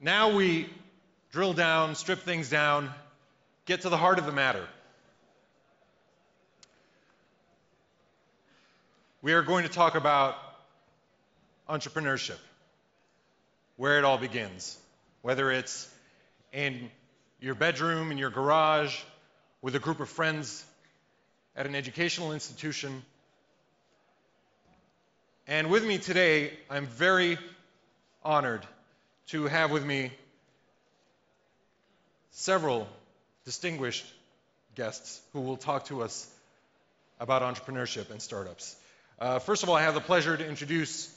Now we drill down, strip things down, get to the heart of the matter. We are going to talk about entrepreneurship, where it all begins, whether it's in your bedroom, in your garage, with a group of friends at an educational institution. And with me today, I'm very honored to have with me several distinguished guests who will talk to us about entrepreneurship and startups. First of all, I have the pleasure to introduce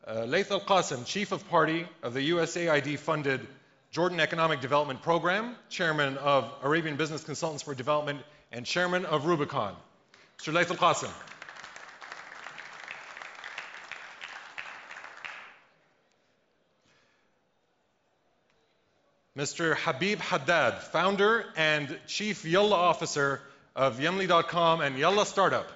Laith Al-Qasim, Chief of Party of the USAID-funded Jordan Economic Development Program, Chairman of Arabian Business Consultants for Development, and Chairman of Rubicon. Mr. Laith Al-Qasim. Mr. Habib Haddad, Founder and Chief Yalla Officer of Yamli.com and Yalla Startup.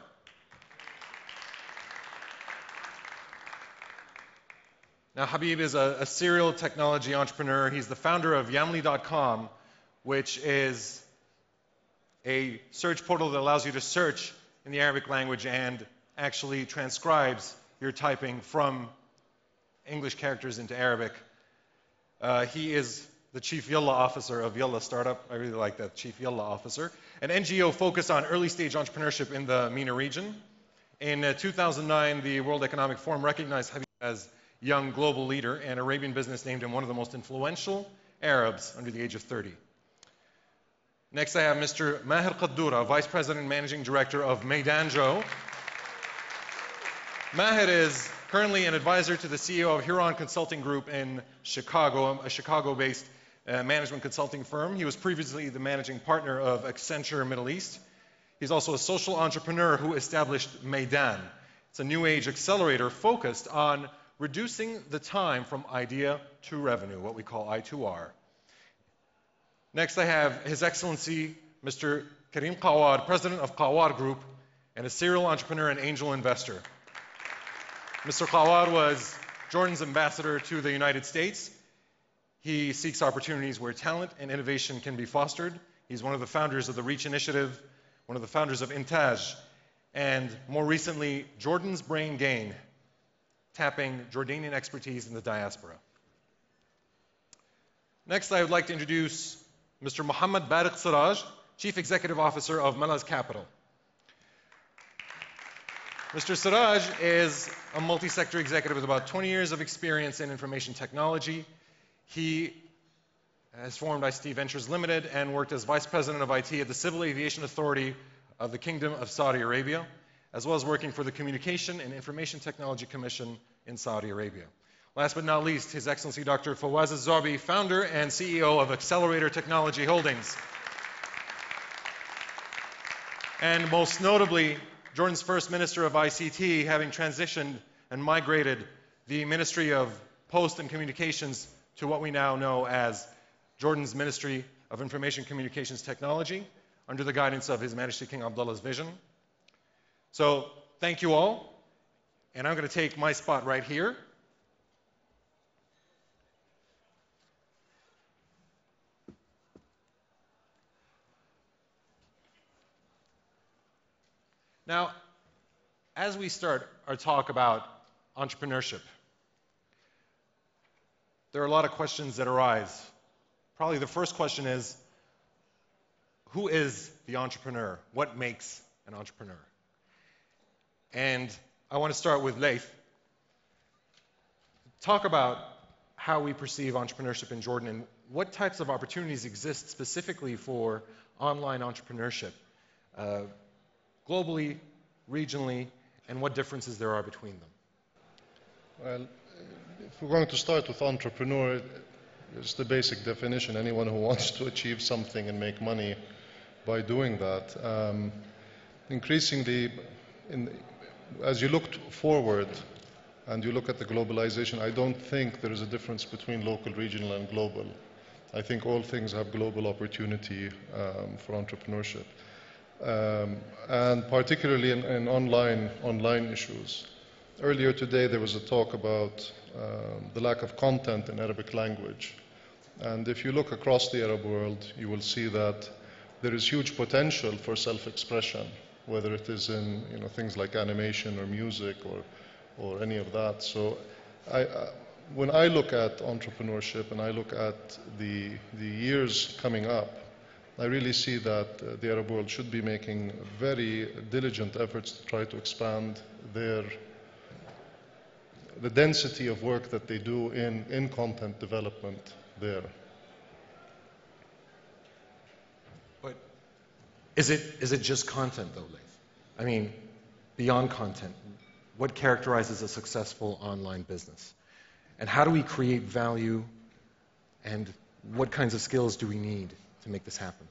Now, Habib is a serial technology entrepreneur. He's the founder of Yamli.com, which is a search portal that allows you to search in the Arabic language and actually transcribes your typing from English characters into Arabic. He is the Chief Yalla Officer of Yalla Startup. I really like that, Chief Yalla Officer. An NGO focused on early stage entrepreneurship in the MENA region. In 2009, the World Economic Forum recognized Habib as young global leader, and Arabian Business named him one of the most influential Arabs under the age of 30. Next, I have Mr. Maher Qaddura, Vice President and Managing Director of MENAICT. Maher is currently an advisor to the CEO of Huron Consulting Group in Chicago, a Chicago-based management consulting firm. He was previously the managing partner of Accenture Middle East. He's also a social entrepreneur who established Maidan. It's a new age accelerator focused on reducing the time from idea to revenue, what we call I2R. Next, I have His Excellency, Mr. Karim Darwish, President of Darwish Group, and a serial entrepreneur and angel investor. Mr. Darwish was Jordan's ambassador to the United States. He seeks opportunities where talent and innovation can be fostered. He's one of the founders of the REACH Initiative, one of the founders of Intaj, and more recently, Jordan's Brain Gain, tapping Jordanian expertise in the diaspora. Next, I would like to introduce Mr. Mohammed Barak Siraj, Chief Executive Officer of MENA's Capital. Mr. Siraj is a multi-sector executive with about 20 years of experience in information technology. He has formed ICT Ventures Limited and worked as Vice President of IT at the Civil Aviation Authority of the Kingdom of Saudi Arabia, as well as working for the Communication and Information Technology Commission in Saudi Arabia. Last but not least, His Excellency Dr. Fawaz Az-Zarbi, Founder and CEO of Accelerator Technology Holdings. And most notably, Jordan's first Minister of ICT, having transitioned and migrated the Ministry of Post and Communications to what we now know as Jordan's Ministry of Information Communications Technology, under the guidance of His Majesty King Abdullah's vision. So, thank you all, and I'm going to take my spot right here. Now, as we start our talk about entrepreneurship, there are a lot of questions that arise. Probably the first question is, who is the entrepreneur? What makes an entrepreneur? And I want to start with Laith. Talk about how we perceive entrepreneurship in Jordan and what types of opportunities exist specifically for online entrepreneurship, globally, regionally, and what differences there are between them. Well, if we're going to start with entrepreneur, it's the basic definition. Anyone who wants to achieve something and make money by doing that. Increasingly, as you look forward and you look at the globalization, I don't think there is a difference between local, regional, and global. I think all things have global opportunity for entrepreneurship. And particularly in online issues. Earlier today there was a talk about the lack of content in Arabic language. And if you look across the Arab world, you will see that there is huge potential for self-expression, whether it is in things like animation or music or any of that. So when I look at entrepreneurship and I look at the years coming up, I really see that the Arab world should be making very diligent efforts to try to expand the density of work that they do in content development there. But is it just content, though, Laith? I mean, beyond content, what characterizes a successful online business? And how do we create value, and what kinds of skills do we need to make this happen?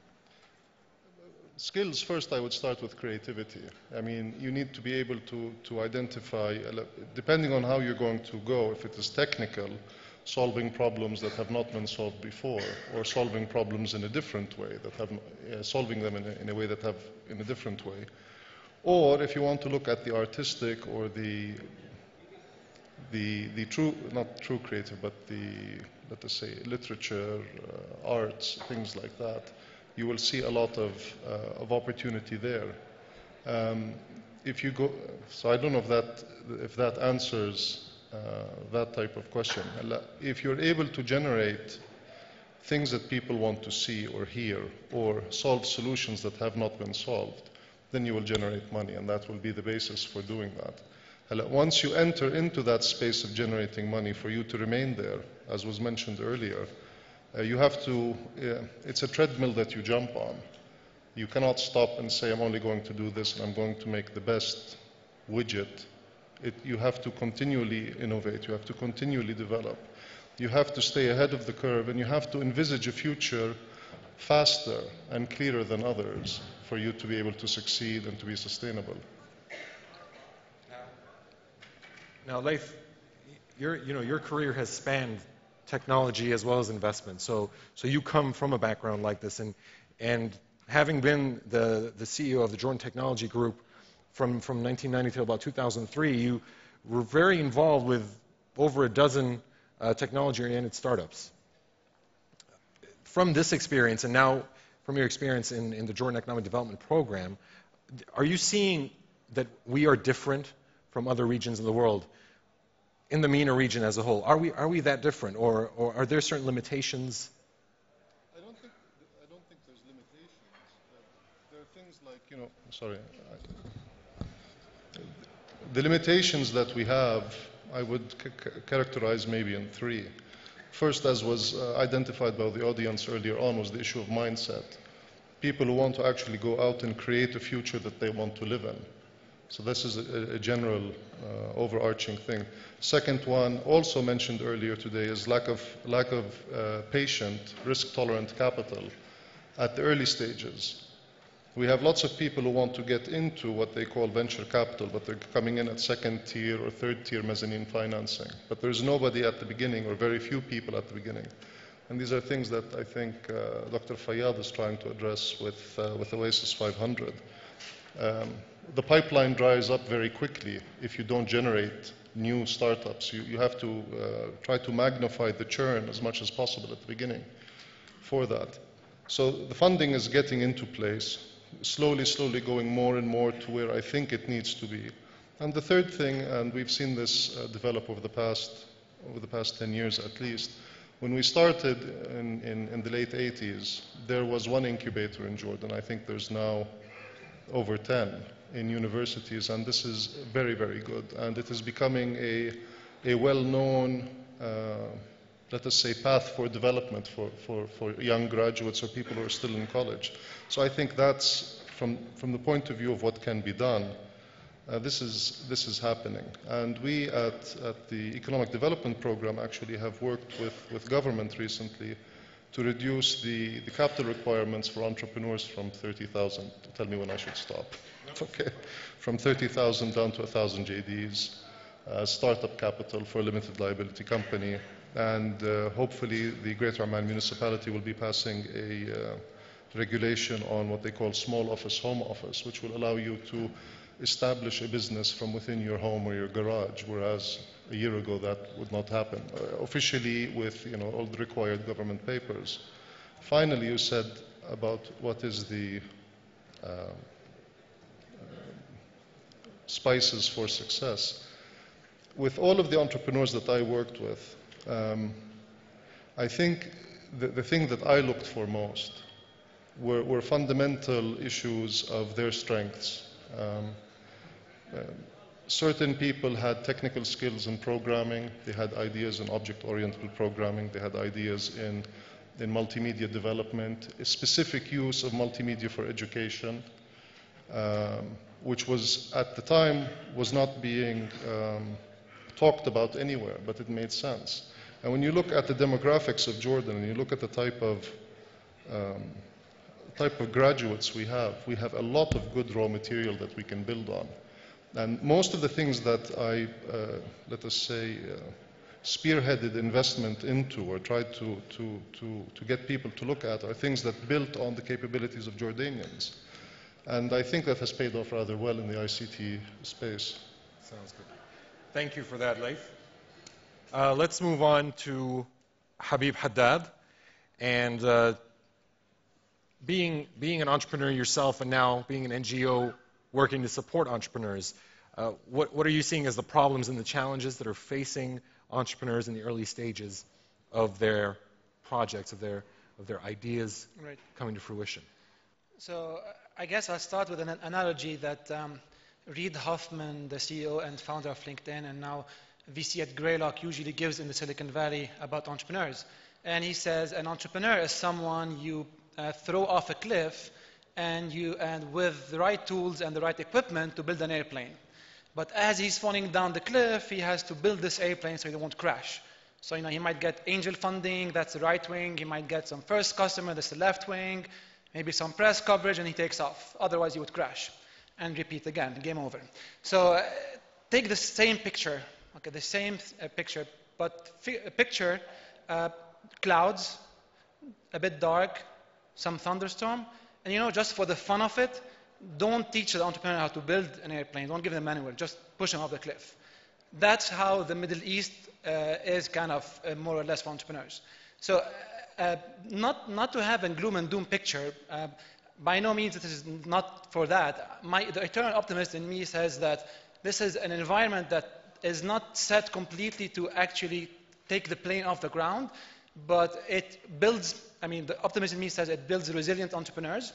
Skills, first I would start with creativity. I mean, you need to be able to identify, depending on how you're going to go, if it is technical, solving problems that have not been solved before, or solving problems in a different way, solving them in a way that have in a different way. Or if you want to look at the artistic or the true, not true creative, but let us say, literature, arts, things like that, you will see a lot of opportunity there. If you go, so I don't know if that answers that type of question. If you're able to generate things that people want to see or hear, or solve solutions that have not been solved, then you will generate money, and that will be the basis for doing that. Once you enter into that space of generating money, for you to remain there, as was mentioned earlier, you have to, it's a treadmill that you jump on. You cannot stop and say, I'm only going to do this and I'm going to make the best widget. You have to continually innovate, you have to continually develop. You have to stay ahead of the curve, and you have to envisage a future faster and clearer than others for you to be able to succeed and to be sustainable. Now, Laith, your career has spanned technology as well as investment. So you come from a background like this, and having been the CEO of the Jordan Technology Group from 1990 till about 2003, you were very involved with over a dozen technology-oriented startups. From this experience, and now from your experience in the Jordan Economic Development Program, are you seeing that we are different from other regions of the world, in the MENA region as a whole? Are we that different, or are there certain limitations? I don't think there's limitations. There are things like, the limitations that we have, I would characterize maybe in three. First, as was identified by the audience earlier on, was the issue of mindset. People who want to actually go out and create a future that they want to live in. So this is a general overarching thing. Second one, also mentioned earlier today, is lack of patient, risk-tolerant capital at the early stages. We have lots of people who want to get into what they call venture capital, but they're coming in at second-tier or third-tier mezzanine financing. But there's nobody at the beginning, or very few people at the beginning. And these are things that I think Dr. Fayyad is trying to address with Oasis 500. The pipeline dries up very quickly if you don't generate new startups. You have to try to magnify the churn as much as possible at the beginning for that. So the funding is getting into place, slowly going more and more to where I think it needs to be. And the third thing, and we've seen this develop over the past 10 years at least, when we started in the late 80s, there was one incubator in Jordan. I think there's now over 10 in universities, and this is very, very good. And it is becoming a well-known, let us say, path for development for young graduates or people who are still in college. So I think that's, from the point of view of what can be done, this is happening. And we at the Economic Development Program actually have worked with government recently to reduce the capital requirements for entrepreneurs from 30,000. Tell me when I should stop. Okay. From 30,000 down to 1,000 JDs, startup capital for a limited liability company, and hopefully the Greater Amman municipality will be passing a regulation on what they call small office, home office, which will allow you to establish a business from within your home or your garage, whereas a year ago that would not happen, officially with all the required government papers. Finally, you said about what is the spices for success. With all of the entrepreneurs that I worked with, I think the thing that I looked for most were fundamental issues of their strengths. Certain people had technical skills in programming, they had ideas in object-oriented programming, they had ideas in multimedia development, a specific use of multimedia for education, which was at the time was not being talked about anywhere, but it made sense. And when you look at the demographics of Jordan and you look at the type of graduates we have a lot of good raw material that we can build on. And most of the things that I, let us say, spearheaded investment into or tried to get people to look at are things that built on the capabilities of Jordanians. And I think that has paid off rather well in the ICT space. Sounds good. Thank you for that, Laith. Let's move on to Habib Haddad. And being an entrepreneur yourself and now being an NGO working to support entrepreneurs, what are you seeing as the problems and the challenges that are facing entrepreneurs in the early stages of their projects, of their ideas coming to fruition? So I guess I'll start with an analogy that Reid Hoffman, the CEO and founder of LinkedIn, and now VC at Greylock, usually gives in the Silicon Valley about entrepreneurs. And he says an entrepreneur is someone you throw off a cliff and with the right tools and the right equipment to build an airplane. But as he's falling down the cliff, he has to build this airplane so he won't crash. So he might get angel funding, that's the right wing. He might get some first customer, that's the left wing. Maybe some press coverage, and he takes off. Otherwise, he would crash. And repeat again, game over. So take the same picture, okay, the same picture, but picture clouds, a bit dark, some thunderstorm, and just for the fun of it, don't teach the entrepreneur how to build an airplane. Don't give them a manual. Just push them off the cliff. That's how the Middle East is kind of more or less for entrepreneurs. So not to have a gloom and doom picture. By no means this is not for that. The eternal optimist in me says that this is an environment that is not set completely to actually take the plane off the ground, but it builds, the optimist in me says it builds resilient entrepreneurs.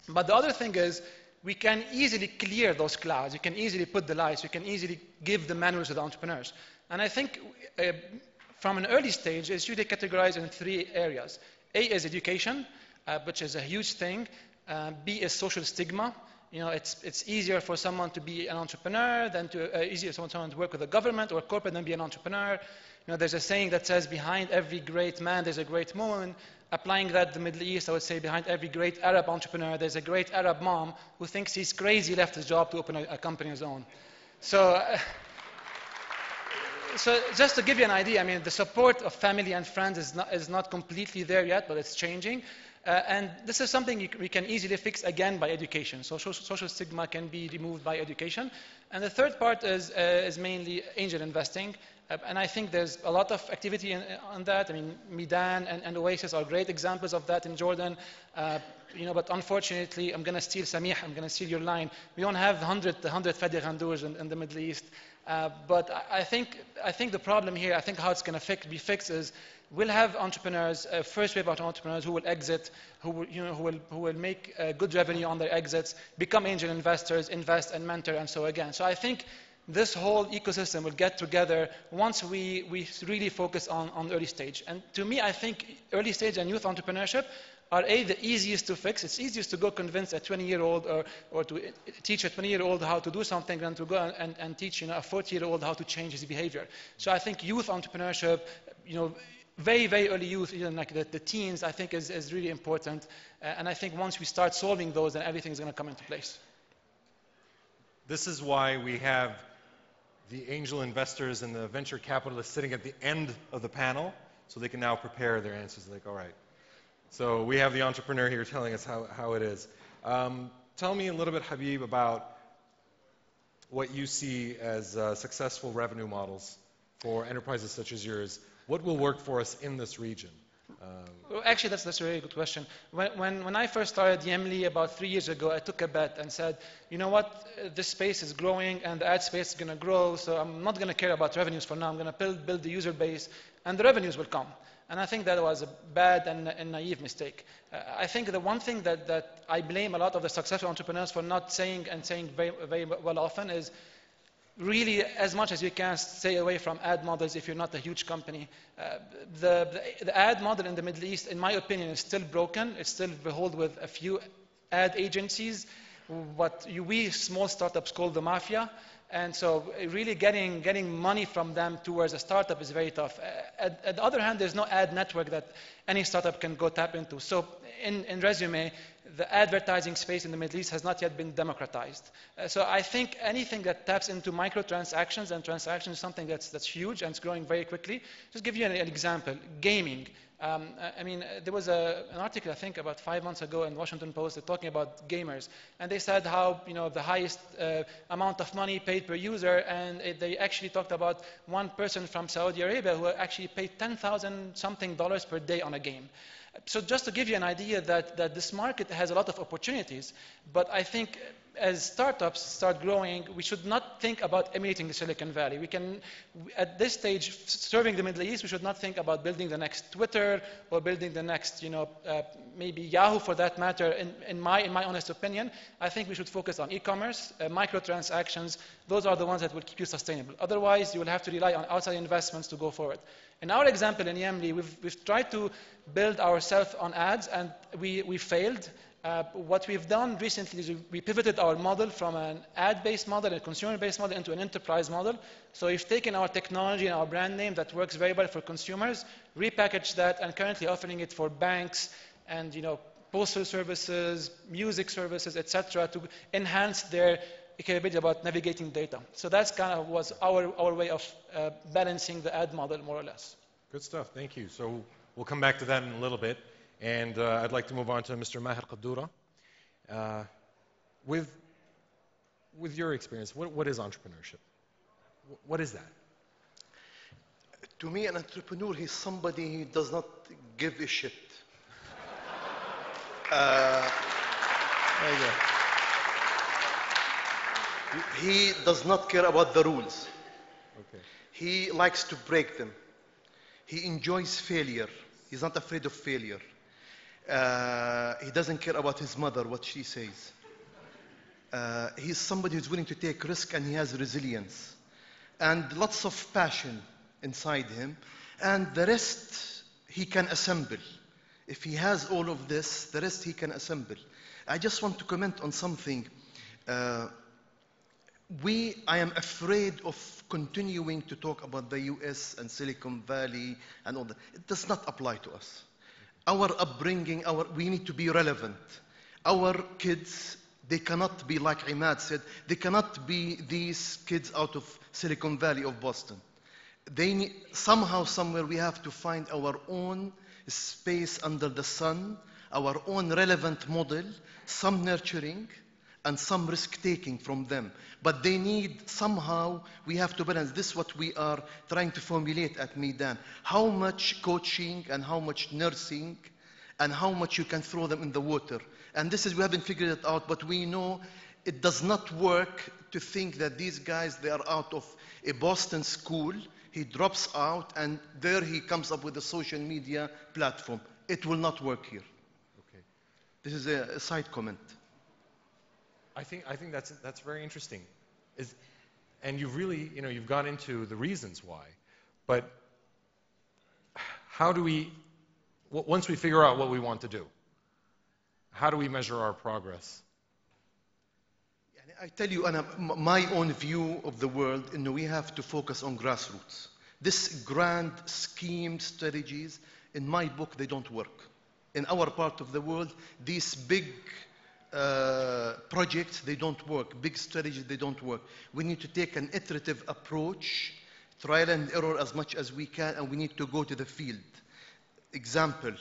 But the other thing is, we can easily clear those clouds. You can easily put the lights. You can easily give the manuals to the entrepreneurs. And I think from an early stage, it's usually categorized in 3 areas. A is education, which is a huge thing. B is social stigma. It's easier for someone to be an entrepreneur than easier for someone to work with the government or corporate than be an entrepreneur. There's a saying that says, behind every great man, there's a great woman. Applying that to the Middle East, I would say behind every great Arab entrepreneur, there's a great Arab mom who thinks he's crazy, left his job to open a company of his own. So just to give you an idea, the support of family and friends is not completely there yet, but it's changing. And this is something we can easily fix again by education. So social stigma can be removed by education. And the third part is mainly angel investing. And I think there's a lot of activity on that. Medan and Oasis are great examples of that in Jordan. But unfortunately, I'm going to steal Samih, I'm going to steal your line. We don't have 100 Fadi Ghandours in the Middle East. But I think the problem here, I think how it's going to be fixed is we'll have entrepreneurs, first wave of entrepreneurs who will exit, who will make good revenue on their exits, become angel investors, invest and mentor, and so again. So I think this whole ecosystem will get together once we really focus on early stage. And to me, I think early stage and youth entrepreneurship are the easiest to fix. It's easiest to go convince a 20-year-old or to teach a 20-year-old how to do something than to go and teach a 40-year-old how to change his behavior. So I think youth entrepreneurship, very, very early youth, like the teens, I think is really important. And I think once we start solving those, then everything's going to come into place. This is why we have the angel investors and the venture capitalists sitting at the end of the panel, so they can now prepare their answers. Like, all right. So we have the entrepreneur here telling us how it is. Tell me a little bit, Habib, about what you see as successful revenue models for enterprises such as yours? What will work for us in this region? Well, actually, that's a really good question. When I first started Yemli about 3 years ago, I took a bet and said, you know what, this space is growing and the ad space is going to grow, so I'm not going to care about revenues for now. I'm going to build the user base and the revenues will come. And I think that was a bad and naive mistake. I think the one thing that I blame a lot of the successful entrepreneurs for not saying and saying very, very well often is really, as much as you can, stay away from ad models if you're not a huge company. The ad model in the Middle East, in my opinion, is still broken. It's still beholden with a few ad agencies, what we small startups call the mafia. And so really getting money from them towards a startup is very tough. At the other hand, there's no ad network that any startup can go tap into. So in resume, the advertising space in the Middle East has not yet been democratized. So I think anything that taps into microtransactions, and transactions is something that's huge and it's growing very quickly. Just give you an example, gaming. I mean, there was an article, I think, about 5 months ago in Washington Post talking about gamers. And they said how, the highest amount of money paid per user, and they actually talked about one person from Saudi Arabia who actually paid $10,000 something per day on a game. So just to give you an idea that this market has a lot of opportunities, but I think as startups start growing, we should not think about emulating the Silicon Valley. We can, at this stage, serving the Middle East, we should not think about building the next Twitter or building the next, maybe Yahoo for that matter. In my honest opinion, I think we should focus on e-commerce, microtransactions. Those are the ones that will keep you sustainable. Otherwise, you will have to rely on outside investments to go forward. In our example in Yemli, we've tried to build ourselves on ads, and we failed. What we've done recently is we pivoted our model from an ad-based model, a consumer-based model, into an enterprise model. So we've taken our technology and our brand name that works very well for consumers, repackaged that, and currently offering it for banks and postal services, music services, etc., to enhance their capability about navigating data. So that's kind of was our way of balancing the ad model, more or less. Good stuff. Thank you. So we'll come back to that in a little bit. And I'd like to move on to Mr. Maher Qaddura. With your experience, what is entrepreneurship? What is that? To me, an entrepreneur, he's somebody who does not give a shit. There you go. He does not care about the rules. Okay. He likes to break them. He enjoys failure. He's not afraid of failure. He doesn't care about his mother, what she says. He's somebody who's willing to take risk, and he has resilience and lots of passion inside him, and the rest he can assemble. If he has all of this, the rest he can assemble. I just want to comment on something. I am afraid of continuing to talk about the US and Silicon Valley and all that. It does not apply to us. Our upbringing, we need to be relevant. Our kids, they cannot be, like Imad said, they cannot be these kids out of Silicon Valley of Boston. They need, somehow, somewhere, we have to find our own space under the sun, our own relevant model, some nurturing, and some risk-taking from them. But they need, somehow, we have to balance. This is what we are trying to formulate at Meydan. How much coaching and how much nursing and how much you can throw them in the water. And this is, we haven't figured it out, but we know it does not work to think that these guys, they are out of a Boston school. He drops out, and there he comes up with a social media platform. It will not work here. Okay. This is a side comment. I think that's very interesting. And you've really, you've gone into the reasons why. But how do we, once we figure out what we want to do, how do we measure our progress? I tell you, my own view of the world, we have to focus on grassroots. This grand scheme strategies, in my book, they don't work. In our part of the world, these big projects, they don't work. Big strategies, they don't work. We need to take an iterative approach, trial and error as much as we can, and we need to go to the field. Example,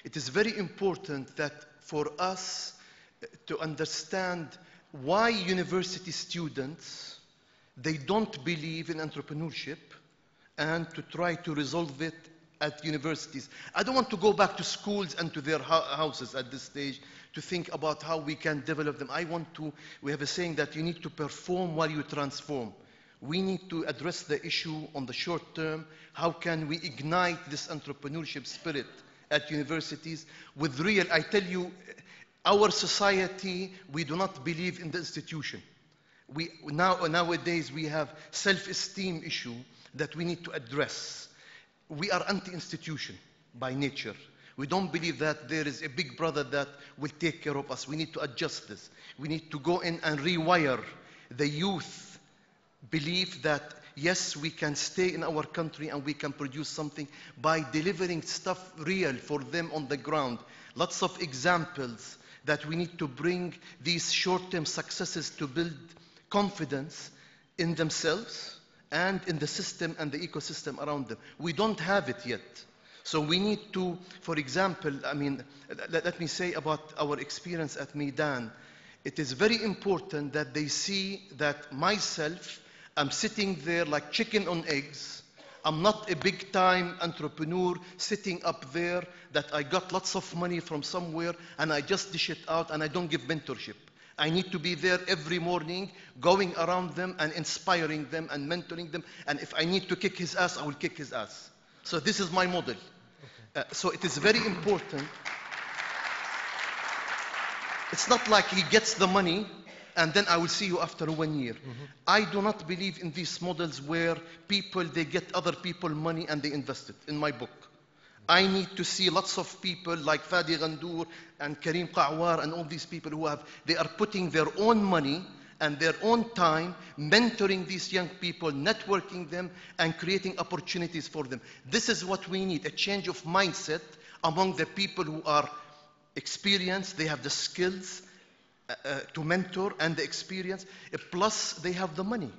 it is very important that for us to understand why university students, they don't believe in entrepreneurship, and to try to resolve it at universities. I don't want to go back to schools and to their houses at this stage to think about how we can develop them. We have a saying that you need to perform while you transform. We need to address the issue on the short term. How can we ignite this entrepreneurship spirit at universities with real, I tell you, our society, we do not believe in the institution. Nowadays, we have self-esteem issue that we need to address. We are anti-institution by nature. We don't believe that there is a big brother that will take care of us. We need to adjust this. We need to go in and rewire the youth belief that, yes, we can stay in our country and we can produce something by delivering stuff real for them on the ground. Lots of examples that we need to bring these short-term successes to build confidence in themselves and in the system and the ecosystem around them. We don't have it yet. So we need to, for example, let me say about our experience at Meydan. It is very important that they see that myself, I'm sitting there like chicken on eggs. I'm not a big-time entrepreneur sitting up there that I got lots of money from somewhere and I just dish it out and I don't give mentorship. I need to be there every morning, going around them and inspiring them and mentoring them. And if I need to kick his ass, I will kick his ass. So this is my model. So it is very important. It's not like he gets the money and then I will see you after 1 year. I do not believe in these models where people, they get other people money and they invest it, in my book. I need to see lots of people like Fadi Ghandour and Karim Darwish and all these people who they are putting their own money and their own time, mentoring these young people, networking them, and creating opportunities for them. This is what we need, a change of mindset among the people who are experienced, they have the skills to mentor and the experience, plus they have the money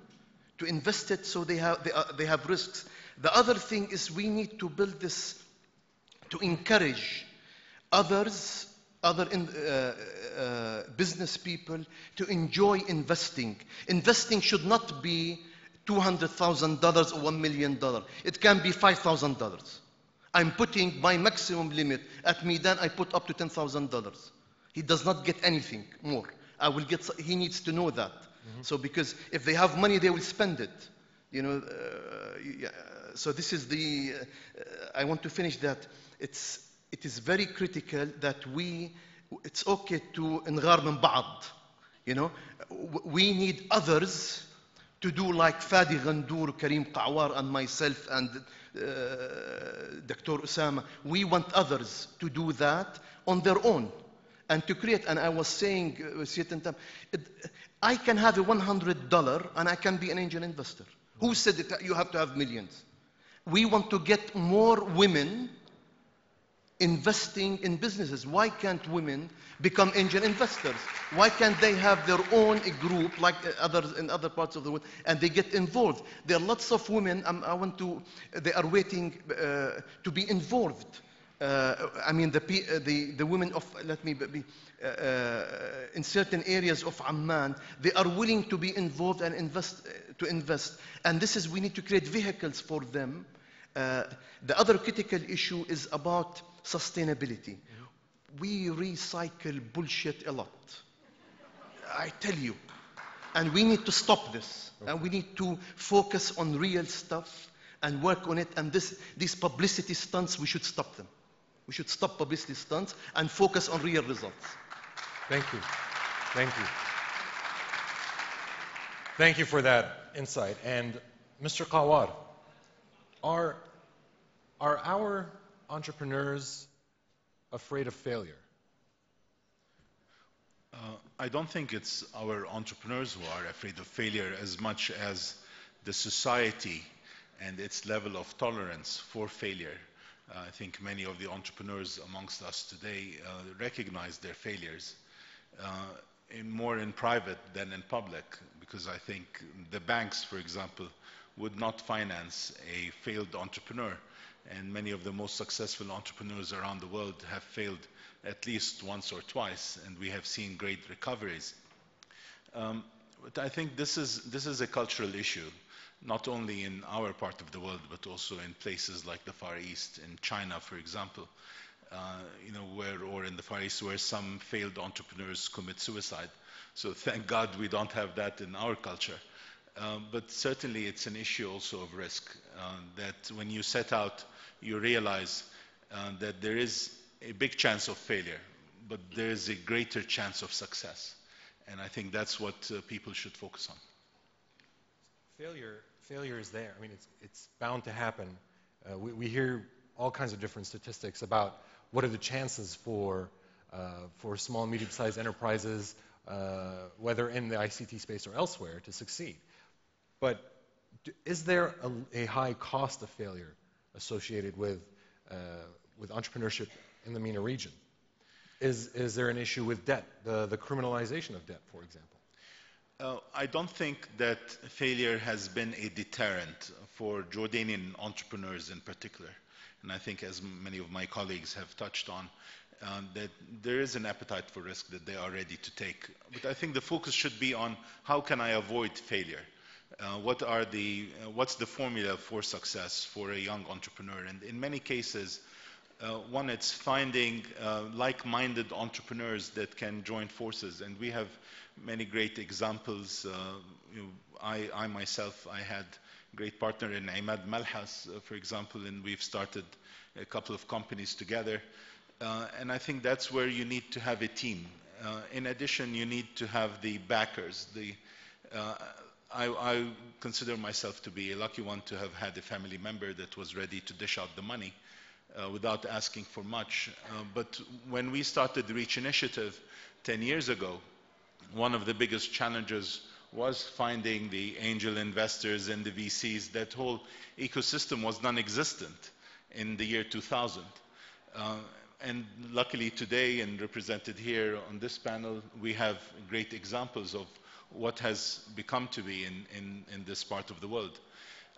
to invest it, so they have risks. The other thing is we need to build this to encourage other business people to enjoy investing. Investing should not be $200,000 or $1 million. It can be $5,000. I'm putting my maximum limit at Meydan. I put up to $10,000. He does not get anything more. He needs to know that. So because if they have money, they will spend it. You know. So this is the. I want to finish that. It is very critical that it's okay to نغار من بعض. You know, we need others to do like Fadi Ghandour, Karim Darwish, and myself, and Dr. Osama. We want others to do that on their own and to create. And I was saying, I can have a $100 and I can be an angel investor. Who said that you have to have millions? We want to get more women investing in businesses. Why can't women become angel investors? Why can't they have their own group like others in other parts of the world and they get involved? There are lots of women, they are waiting to be involved. The women of, in certain areas of Amman, they are willing to be involved and invest. And this is, we need to create vehicles for them. The other critical issue is about sustainability. We recycle bullshit a lot. I tell you. And we need to stop this. Okay. And we need to focus on real stuff and work on it. And these publicity stunts, we should stop them. We should stop publicity stunts and focus on real results. Thank you. Thank you. Thank you for that insight. And Mr. Kawar, are our entrepreneurs afraid of failure? I don't think it's our entrepreneurs who are afraid of failure as much as the society and its level of tolerance for failure. I think many of the entrepreneurs amongst us today recognize their failures more in private than in public, because I think the banks, for example, would not finance a failed entrepreneur. And many of the most successful entrepreneurs around the world have failed at least once or twice, and we have seen great recoveries. But I think this is a cultural issue. not only in our part of the world, but also in places like the Far East, in China, for example, or in the Far East, where some failed entrepreneurs commit suicide. So thank God we don't have that in our culture. But certainly it's an issue also of risk, that when you set out, you realize that there is a big chance of failure, but there is a greater chance of success. And I think that's what people should focus on. Failure is there. I mean, it's bound to happen. We hear all kinds of different statistics about what are the chances for small and medium-sized enterprises, whether in the ICT space or elsewhere, to succeed. But is there a high cost of failure associated with entrepreneurship in the MENA region? Is there an issue with debt, the criminalization of debt, for example? I don't think that failure has been a deterrent for Jordanian entrepreneurs in particular. And I think, as many of my colleagues have touched on, that there is an appetite for risk that they are ready to take. But I think the focus should be on how can I avoid failure? What's the formula for success for a young entrepreneur? And in many cases, one, it's finding like-minded entrepreneurs that can join forces. And we have many great examples. I myself, I had a great partner in Imad Malhas, for example, and we've started a couple of companies together. And I think that's where you need to have a team. In addition, you need to have the backers. I consider myself to be a lucky one to have had a family member that was ready to dish out the money without asking for much. But when we started the Reach Initiative 10 years ago, one of the biggest challenges was finding the angel investors and the VCs. That whole ecosystem was non-existent in the year 2000. And luckily today, and represented here on this panel, we have great examples of what has become to be in this part of the world.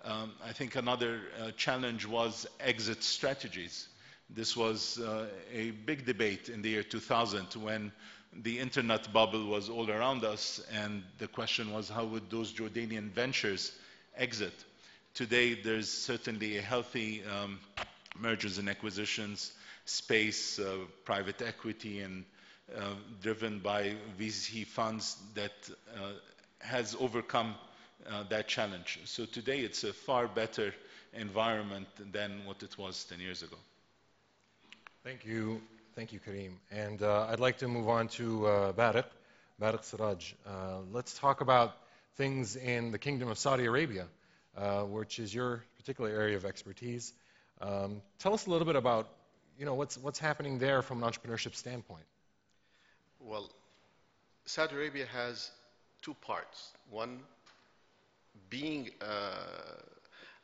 I think another challenge was exit strategies. This was a big debate in the year 2000 when the internet bubble was all around us, and the question was, how would those Jordanian ventures exit? Today, there's certainly a healthy mergers and acquisitions space, private equity, and driven by VC funds that has overcome that challenge. So today, it's a far better environment than what it was 10 years ago. Thank you, Karim. And I'd like to move on to Barak Siraj. Let's talk about things in the Kingdom of Saudi Arabia, which is your particular area of expertise. Tell us a little bit about, what's happening there from an entrepreneurship standpoint. Well, Saudi Arabia has two parts. One, being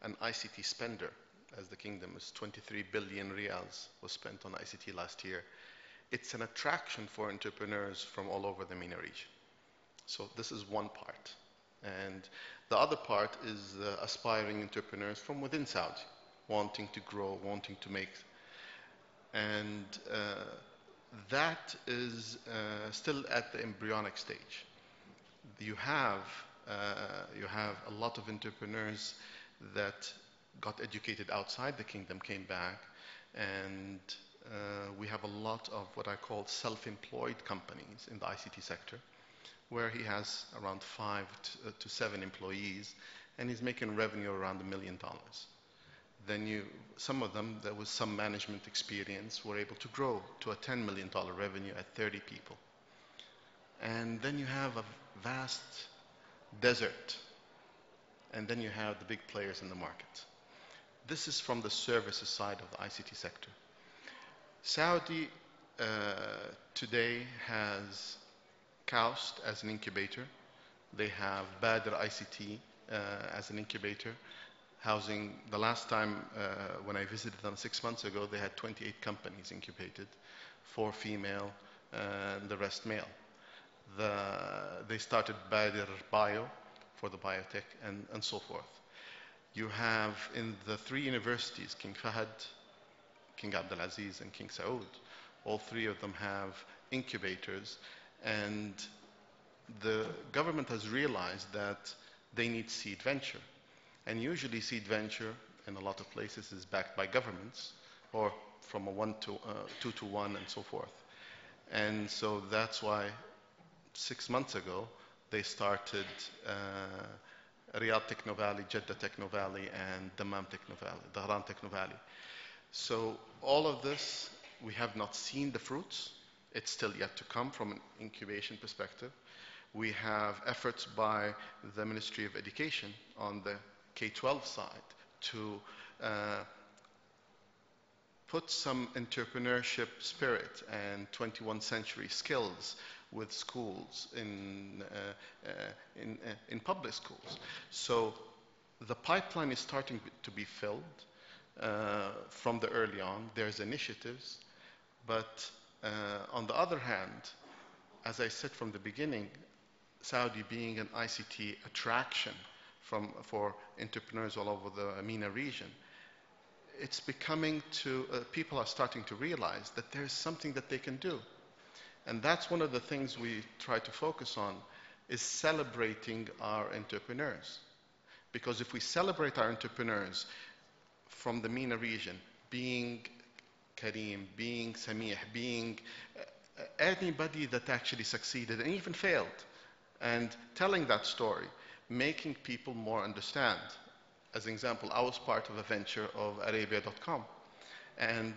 an ICT spender, as the kingdom is 23 billion riyals was spent on ICT last year. It's an attraction for entrepreneurs from all over the MENA region. So this is one part. And the other part is aspiring entrepreneurs from within Saudi, wanting to grow, wanting to make. And that is still at the embryonic stage. You have a lot of entrepreneurs that got educated outside the kingdom, came back, and we have a lot of what I call self-employed companies in the ICT sector, where he has around 5 to 7 employees, and he's making revenue around $1 million. Then some of them, there was some management experience, were able to grow to a $10 million revenue at 30 people. And then you have a vast desert, and then you have the big players in the market. This is from the services side of the ICT sector. Saudi today has KAUST as an incubator. They have Badr ICT as an incubator, housing, the last time when I visited them 6 months ago, they had 28 companies incubated, 4 female and the rest male. They started Badr Bio for the biotech and so forth. You have in the 3 universities, King Fahd, King Abdulaziz, and King Saud, all 3 of them have incubators, and the government has realized that they need seed venture. And usually seed venture in a lot of places is backed by governments or from a 2 to 1 and so forth. And so that's why 6 months ago they started Riyadh Techno Valley, Jeddah Techno Valley, and Dammam Techno Valley, Dhahran Techno Valley. So all of this, we have not seen the fruits. It's still yet to come from an incubation perspective. We have efforts by the Ministry of Education on the K-12 side to put some entrepreneurship spirit and 21st century skills with schools in public schools. So the pipeline is starting to be filled from the early on. There's initiatives, but on the other hand, as I said from the beginning, Saudi being an ICT attraction for entrepreneurs all over the MENA region, it's becoming to, people are starting to realize that there's something that they can do. And that's one of the things we try to focus on, is celebrating our entrepreneurs. Because if we celebrate our entrepreneurs from the MENA region, being Karim, being Samih, being anybody that actually succeeded and even failed, and telling that story, making people more understand. As an example, I was part of a venture of Arabia.com, and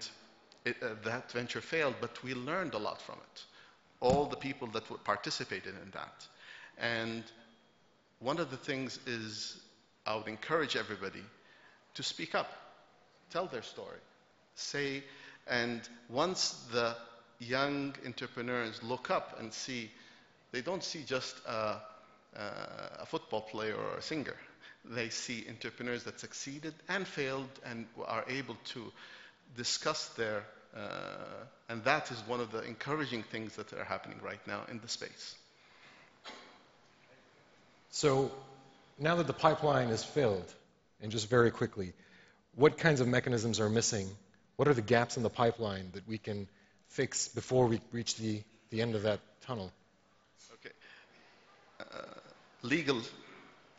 that venture failed, but we learned a lot from it. All the people that participated in that. And one of the things is, I would encourage everybody to speak up, tell their story, say, and once the young entrepreneurs look up and see, they don't see just a football player or a singer. They see entrepreneurs that succeeded and failed and are able to discuss their, and that is one of the encouraging things that are happening right now in the space. So now that the pipeline is filled, and just very quickly, what kinds of mechanisms are missing? What are the gaps in the pipeline that we can fix before we reach the end of that tunnel? Okay.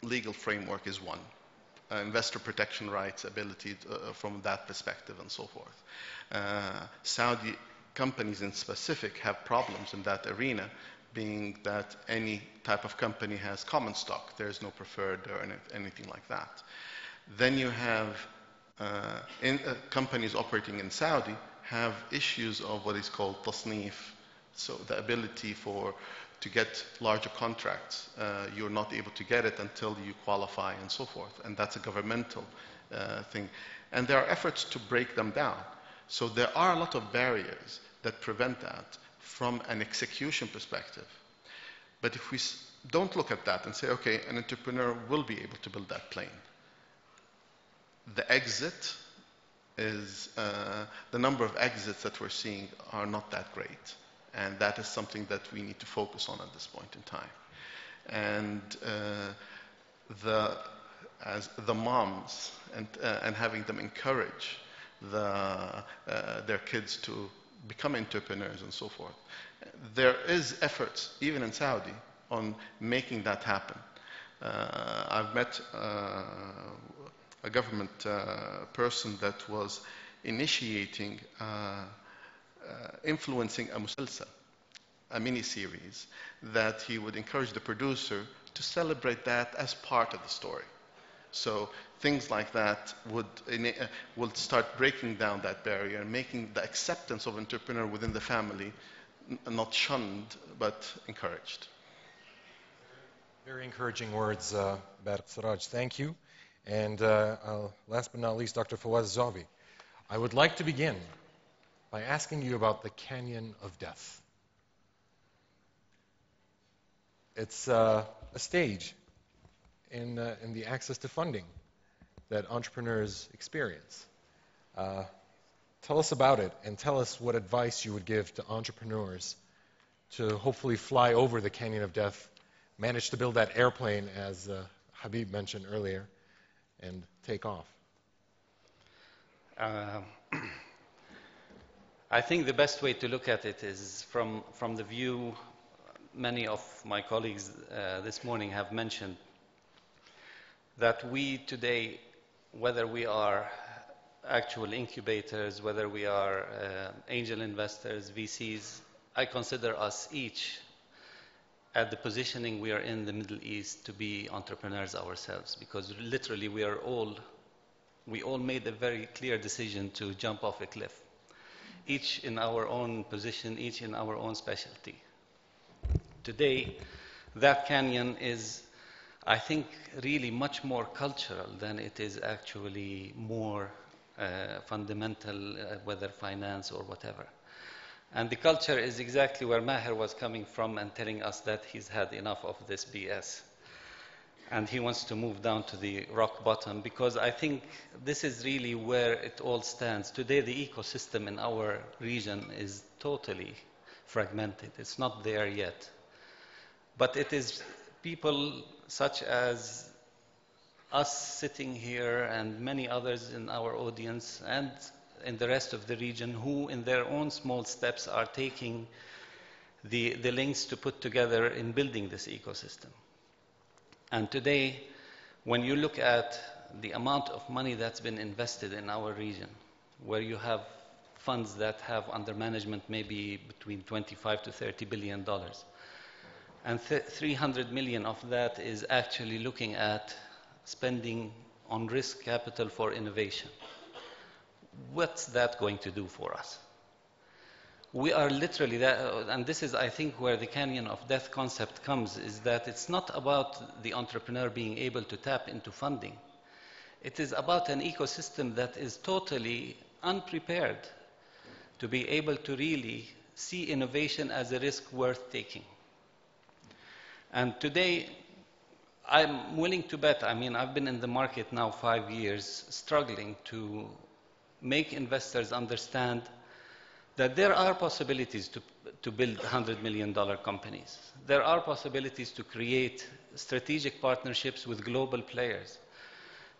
Legal framework is one. Investor protection rights, ability from that perspective and so forth. Saudi companies in specific have problems in that arena, being that any type of company has common stock. There's no preferred or anything like that. Then you have companies operating in Saudi have issues of what is called tasnif, so the ability to get larger contracts. You're not able to get it until you qualify and so forth, and that's a governmental thing. And there are efforts to break them down. So there are a lot of barriers that prevent that from an execution perspective. But if we don't look at that and say, okay, an entrepreneur will be able to build that plane, the exit is, the number of exits that we're seeing are not that great. And that is something that we need to focus on at this point in time. And as the moms and having them encourage their kids to become entrepreneurs and so forth. There is efforts, even in Saudi, on making that happen. I've met a government person that was initiating influencing a musalsal, a mini-series, that he would encourage the producer to celebrate that as part of the story. So things like that would start breaking down that barrier and making the acceptance of entrepreneur within the family not shunned, but encouraged. Very encouraging words, Barq Siraj. Thank you. And last but not least, Dr. Fawaz Zawi. I would like to begin by asking you about the Canyon of Death. It's a stage in the access to funding that entrepreneurs experience. Tell us about it, and tell us what advice you would give to entrepreneurs to hopefully fly over the Canyon of Death, manage to build that airplane, as Habib mentioned earlier, and take off. I think the best way to look at it is from the view many of my colleagues this morning have mentioned. that we today, whether we are actual incubators, whether we are angel investors, VCs, I consider us each at the positioning we are in the Middle East to be entrepreneurs ourselves, because literally we all made a very clear decision to jump off a cliff, each in our own position, each in our own specialty. Today, that canyon is, I think, really much more cultural than it is actually more fundamental, whether finance or whatever. And the culture is exactly where Maher was coming from and telling us that he's had enough of this BS. And he wants to move down to the rock bottom, because I think this is really where it all stands. Today, the ecosystem in our region is totally fragmented. It's not there yet. But it is people such as us sitting here and many others in our audience and in the rest of the region who in their own small steps are taking the links to put together in building this ecosystem. And today, when you look at the amount of money that's been invested in our region, where you have funds that have under management maybe between $25 to $30 billion, and 300 million of that is actually looking at spending on risk capital for innovation. What's that going to do for us? We are literally that, and this is, I think, where the canyon of death concept comes, is that it's not about the entrepreneur being able to tap into funding. It is about an ecosystem that is totally unprepared to be able to really see innovation as a risk worth taking. And today, I'm willing to bet, I mean, I've been in the market now 5 years, struggling to make investors understand that there are possibilities to build $100 million companies. There are possibilities to create strategic partnerships with global players.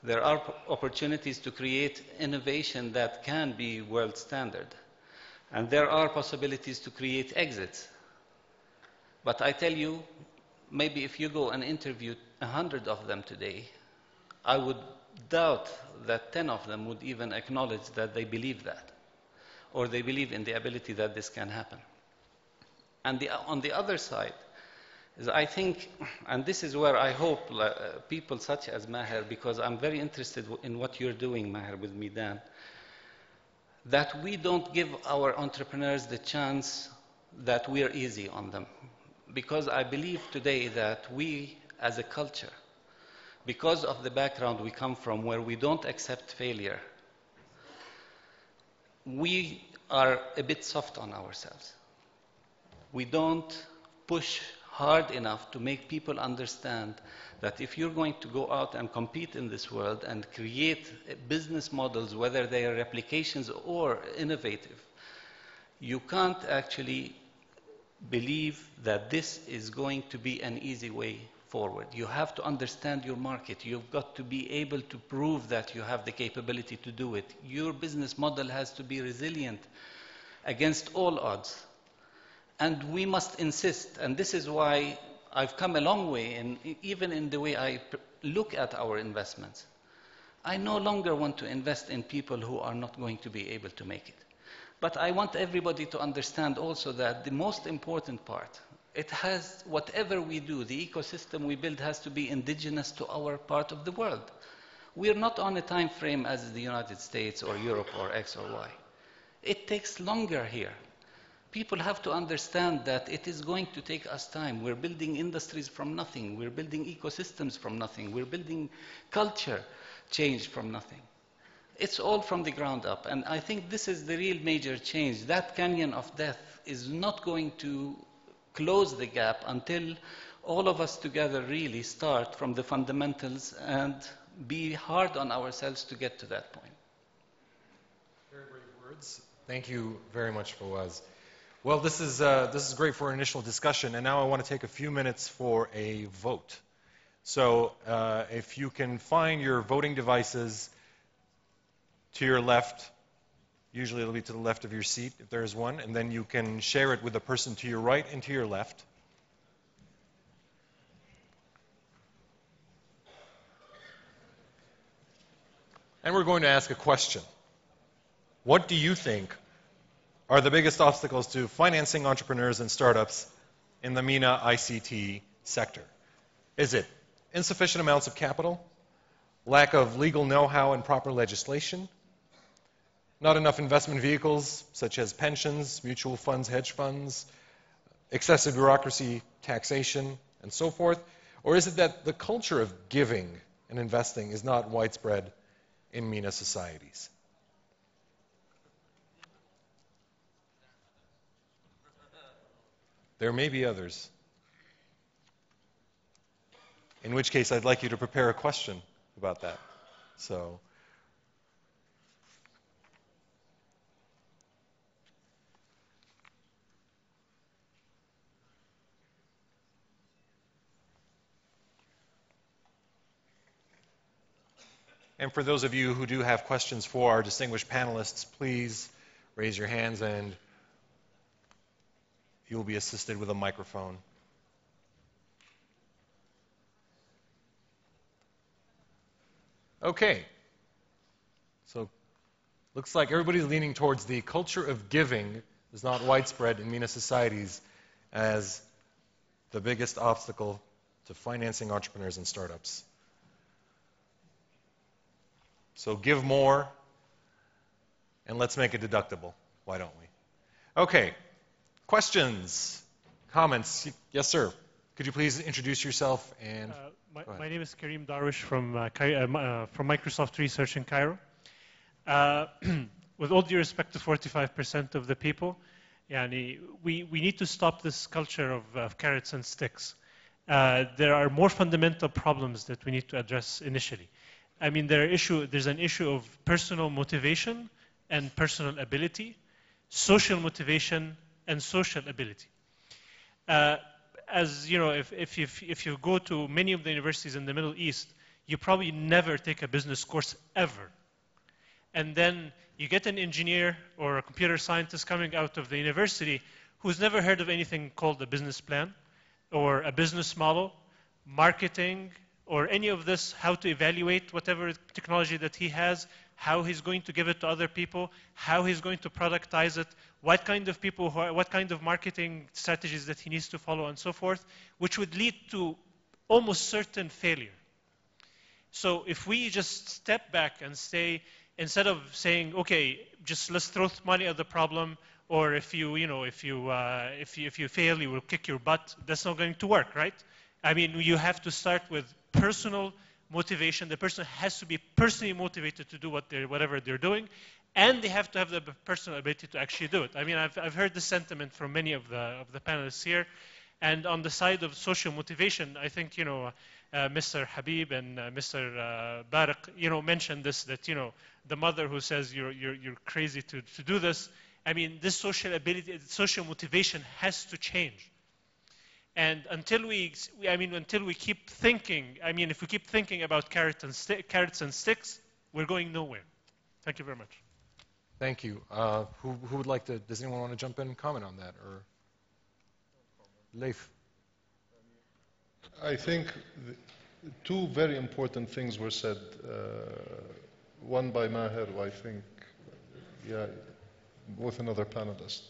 There are opportunities to create innovation that can be world standard. And there are possibilities to create exits. But I tell you, maybe if you go and interview 100 of them today, I would doubt that 10 of them would even acknowledge that they believe that, or they believe in the ability that this can happen. And on the other side, is I think, and this is where I hope people such as Maher, because I'm very interested in what you're doing, Maher, with Midan, that we don't give our entrepreneurs the chance that we are easy on them. Because I believe today that we, as a culture, because of the background we come from, where we don't accept failure, we are a bit soft on ourselves. We don't push hard enough to make people understand that if you're going to go out and compete in this world and create business models, whether they are replications or innovative, you can't actually believe that this is going to be an easy way forward. You have to understand your market. You've got to be able to prove that you have the capability to do it. Your business model has to be resilient against all odds. And we must insist, and this is why I've come a long way, even in the way I look at our investments. I no longer want to invest in people who are not going to be able to make it. But I want everybody to understand also that the most important part, it has, whatever we do, the ecosystem we build has to be indigenous to our part of the world. We are not on a time frame as the United States or Europe or X or Y. It takes longer here. People have to understand that it is going to take us time. We're building industries from nothing. We're building ecosystems from nothing. We're building culture change from nothing. It's all from the ground up. And I think this is the real major change. That canyon of death is not going to close the gap until all of us together really start from the fundamentals and be hard on ourselves to get to that point. Very great words. Thank you very much, Fawaz. Well, this is great for initial discussion, and now I want to take a few minutes for a vote. So if you can find your voting devices to your left, usually it'll be to the left of your seat if there is one, and then you can share it with the person to your right and to your left. And we're going to ask a question. What do you think are the biggest obstacles to financing entrepreneurs and startups in the MENA ICT sector? Is it insufficient amounts of capital, lack of legal know-how and proper legislation, not enough investment vehicles such as pensions, mutual funds, hedge funds, excessive bureaucracy, taxation, and so forth? Or is it that the culture of giving and investing is not widespread in MENA societies? There may be others. In which case, I'd like you to prepare a question about that. So, and for those of you who do have questions for our distinguished panelists, please raise your hands and you will be assisted with a microphone. Okay. So, looks like everybody's leaning towards the culture of giving is not widespread in MENA societies as the biggest obstacle to financing entrepreneurs and startups. So give more, and let's make it deductible. Why don't we? Okay. Questions? Comments? Yes, sir. Could you please introduce yourself and... My name is Karim Darwish from Microsoft Research in Cairo. With all due respect to 45% of the people, we need to stop this culture of carrots and sticks. There are more fundamental problems that we need to address initially. I mean, there's an issue of personal motivation and personal ability, social motivation and social ability. As you know, if you go to many of the universities in the Middle East, you probably never take a business course ever. And then you get an engineer or a computer scientist coming out of the university who's never heard of anything called a business plan or a business model, marketing, or any of this, how to evaluate whatever technology that he has, how he's going to give it to other people, how he's going to productize it, what kind of people, what kind of marketing strategies that he needs to follow, and so forth, which would lead to almost certain failure. So if we just step back and say, instead of saying, okay, just let's throw money at the problem, or if you fail, you will kick your butt, that's not going to work, right? I mean, you have to start with personal motivation. The person has to be personally motivated to do whatever they're doing, and they have to have the personal ability to actually do it. I mean, I've heard this sentiment from many of the panelists here, and on the side of social motivation, I think Mr. Habib and Mr. Barak, mentioned this, that the mother who says you're crazy to do this. I mean, this social ability, social motivation has to change. And until we keep thinking, if we keep thinking about carrots and sticks, we're going nowhere. Thank you very much. Thank you. Who would like to, does anyone want to jump in and comment on that? Or Leif? I think two very important things were said. One by Maher, I think, with another panelist.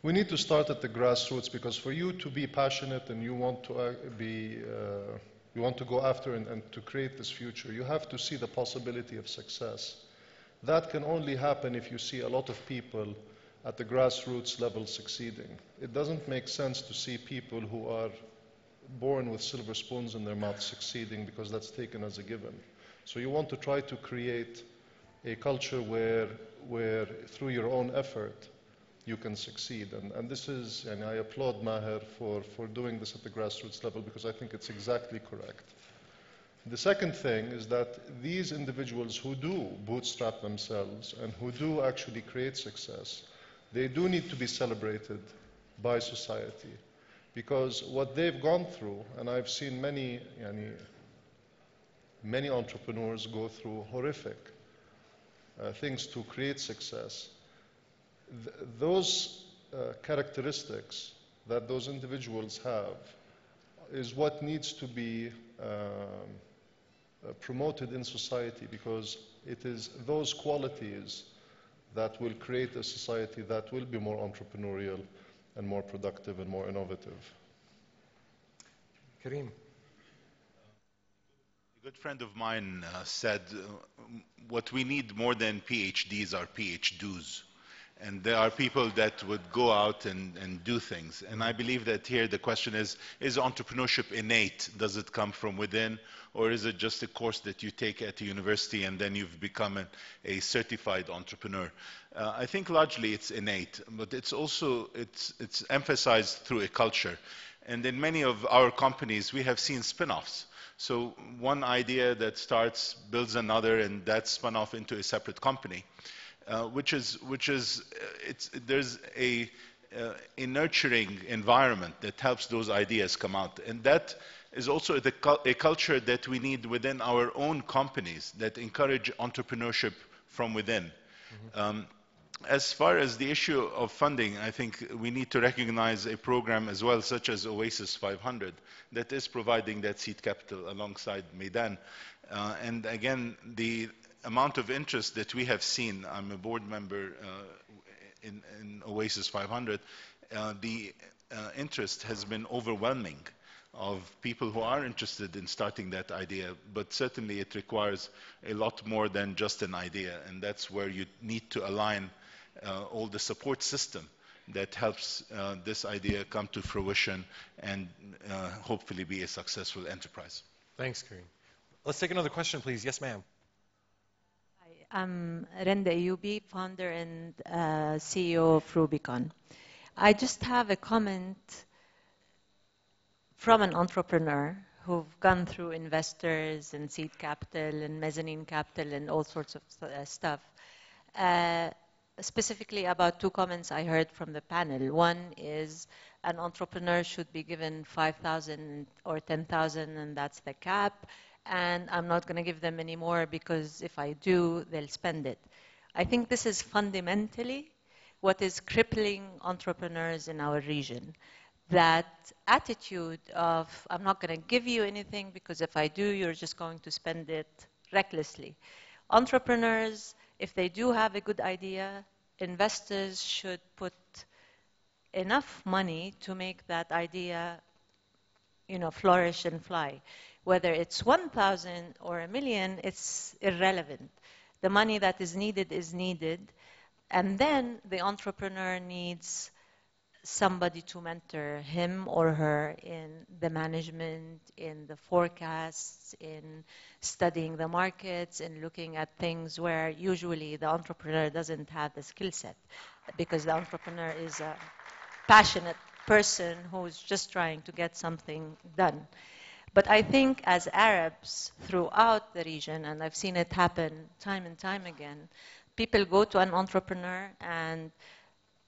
We need to start at the grassroots, because for you to be passionate and you want to go after and to create this future, you have to see the possibility of success. That can only happen if you see a lot of people at the grassroots level succeeding. It doesn't make sense to see people who are born with silver spoons in their mouth succeeding, because that's taken as a given. So you want to try to create a culture where through your own effort you can succeed. And this is, and I applaud Maher for doing this at the grassroots level, because I think it's exactly correct. The second thing is that these individuals who do bootstrap themselves and who do actually create success, they do need to be celebrated by society, because what they've gone through, and I've seen many entrepreneurs go through horrific things to create success. Those characteristics that those individuals have is what needs to be promoted in society, because It is those qualities that will create a society that will be more entrepreneurial and more productive and more innovative. Karim. A good friend of mine said, what we need more than PhDs are PhDos. And there are people that would go out and do things. And I believe that here the question is entrepreneurship innate? Does it come from within? Or is it just a course that you take at a university and then you've become a certified entrepreneur? I think largely it's innate, but it's also, it's emphasized through a culture. And in many of our companies, we have seen spin-offs. So one idea that starts builds another, and that's spun off into a separate company. There's a nurturing environment that helps those ideas come out. And that is also a culture that we need within our own companies that encourage entrepreneurship from within. As far as the issue of funding, I think we need to recognize a program as well, such as Oasis 500, that is providing that seed capital alongside Meydan. And again, the amount of interest that we have seen, I'm a board member in Oasis 500, the interest has been overwhelming of people who are interested in starting that idea, but certainly it requires a lot more than just an idea, and that's where you need to align all the support system that helps this idea come to fruition and hopefully be a successful enterprise. Thanks, Karim. Let's take another question, please. Yes, ma'am. I'm Renda Ayubi, founder and CEO of Rubicon. I just have a comment from an entrepreneur who've gone through investors and seed capital and mezzanine capital and all sorts of stuff. Specifically about two comments I heard from the panel. One is an entrepreneur should be given 5,000 or 10,000 and that's the cap. And I'm not going to give them any more because if I do, they'll spend it. I think this is fundamentally what is crippling entrepreneurs in our region. That attitude of, I'm not going to give you anything because if I do, you're just going to spend it recklessly. Entrepreneurs, if they do have a good idea, investors should put enough money to make that idea, flourish and fly. Whether it's 1,000 or $1 million, it's irrelevant. The money that is needed. And then the entrepreneur needs somebody to mentor him or her in the management, in the forecasts, in studying the markets, in looking at things where usually the entrepreneur doesn't have the skill set, because the entrepreneur is a passionate person who's just trying to get something done. But I think as Arabs throughout the region, and I've seen it happen time and time again, people go to an entrepreneur and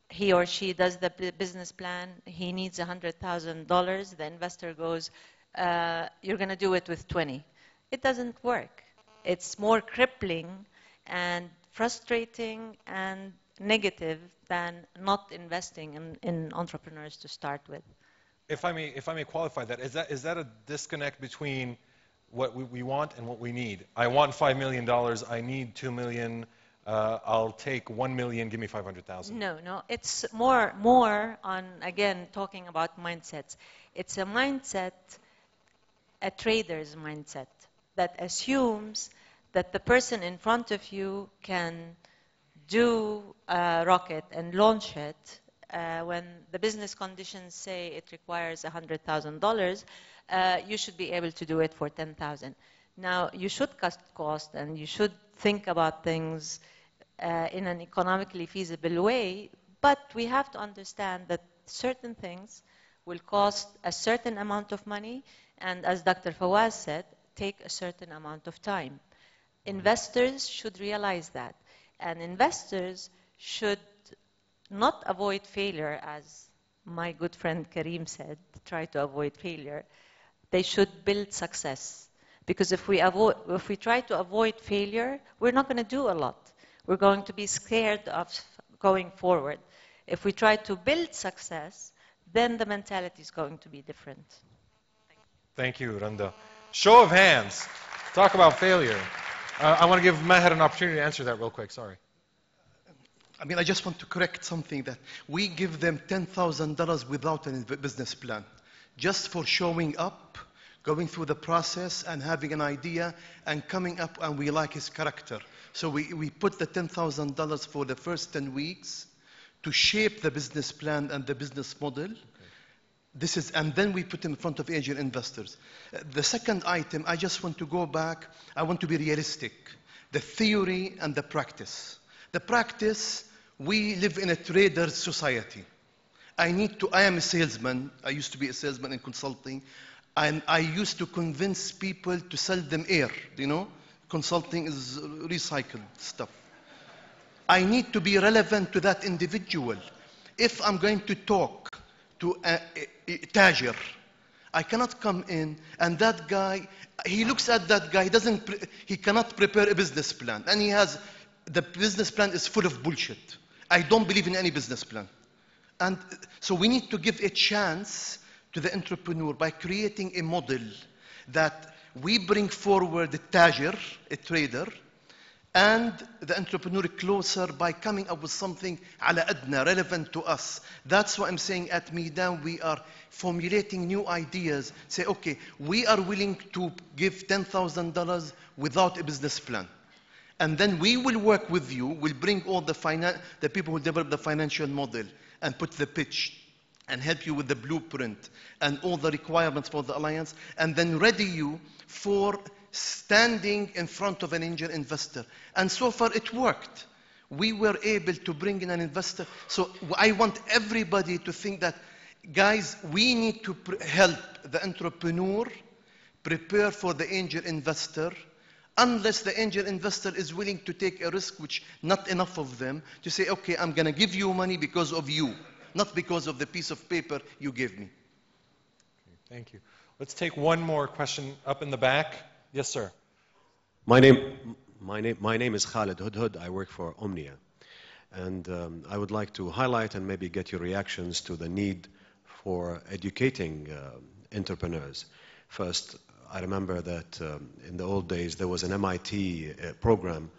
he or she does the business plan. He needs $100,000. The investor goes, you're going to do it with 20. It doesn't work. It's more crippling and frustrating and negative than not investing in entrepreneurs to start with. If I may qualify that, is that a disconnect between what we want and what we need? I want $5 million. I need $2 million. I'll take $1 million. Give me 500,000. No. It's more on, again, talking about mindsets. It's a mindset, a trader's mindset, that assumes that the person in front of you can do a rocket and launch it. When the business conditions say it requires $100,000, you should be able to do it for $10,000. Now, you should cut cost and you should think about things in an economically feasible way, but we have to understand that certain things will cost a certain amount of money, and as Dr. Fawaz said, take a certain amount of time. Investors should realize that, and investors should not avoid failure, as my good friend Karim said, try to avoid failure. They should build success. Because if we try to avoid failure, we're not going to do a lot. We're going to be scared of going forward. If we try to build success, then the mentality is going to be different. Thank you, Randa. Show of hands. Talk about failure. I want to give Maher an opportunity to answer that real quick. Sorry. I mean, I just want to correct something that we give them $10,000 without a business plan, just for showing up, going through the process and having an idea and coming up, and we like his character. So we put the $10,000 for the first 10 weeks to shape the business plan and the business model. Okay. And then we put him in front of angel investors. The second item, I just want to go back. I want to be realistic. The theory and the practice. The practice, we live in a trader society. I am a salesman. I used to be a salesman in consulting. And I used to convince people to sell them air, you know? Consulting is recycled stuff. I need to be relevant to that individual. If I'm going to talk to a tajir, I cannot come in and that guy, he looks at that guy, he cannot prepare a business plan. And the business plan is full of bullshit. I don't believe in any business plan. And so we need to give a chance to the entrepreneur by creating a model that we bring forward the tajir, a trader, and the entrepreneur closer by coming up with something ala adna, relevant to us. That's what I'm saying at MENA. We are formulating new ideas. Say, okay, we are willing to give $10,000 without a business plan. And then we will work with you. We'll bring all the people who develop the financial model and put the pitch and help you with the blueprint and all the requirements for the alliance, and then ready you for standing in front of an angel investor. And so far it worked. We were able to bring in an investor. So I want everybody to think that, guys, we need to help the entrepreneur prepare for the angel investor, unless the angel investor is willing to take a risk, which not enough of them, to say, okay, I'm going to give you money because of you, not because of the piece of paper you gave me. Okay, thank you. Let's take one more question up in the back. Yes, sir. My name is Khalid Hudhud. I work for Omnia. And I would like to highlight and maybe get your reactions to the need for educating entrepreneurs. First, I remember that in the old days there was an MIT program